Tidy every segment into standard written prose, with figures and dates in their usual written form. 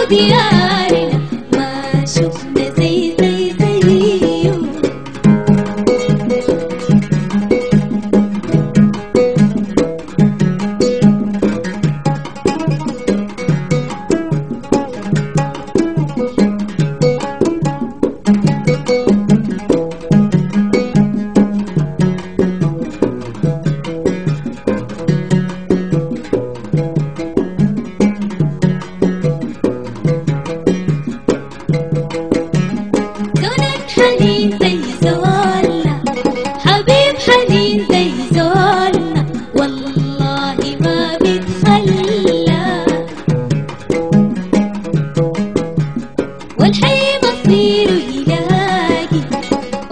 ديارنا ما شفنا زيه حنين زي زوالنا حبيب حنين زي زوالنا والله ما بيتخلى والحي مصيره يلاقي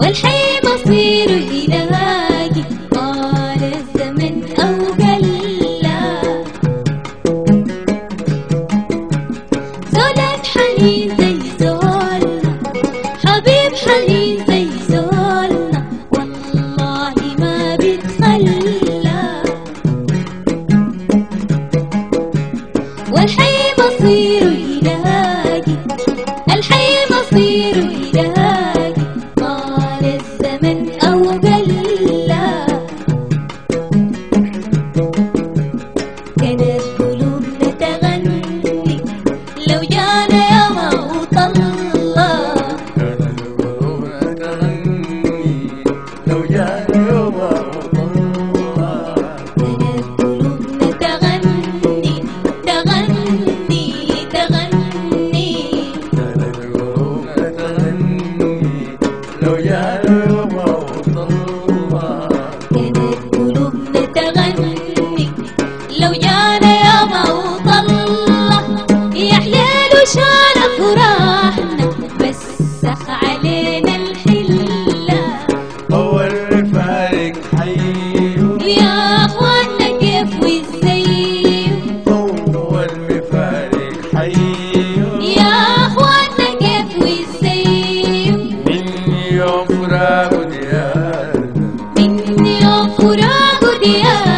والحي مصيره يلاقي طال الزمن أو قلا زولك حنين زي زوالنا حبيب حنين زي زولنا والله ما بيتخلى والحي مصيره يلاقي الحي مصيره يلاقي طال الزمن أو قلا كانت قلوبنا تغني لو جانا يا موت الله لو جانا يا موت الله يحيى له شان فرحنا مسخ علينا الحلة هو اللي فارق حيه يا اخوانا كيف وازاي هو اللي فارق حيه يا اخوانا كيف وازاي من يوم فراق ديارنا من يوم فراق ديارنا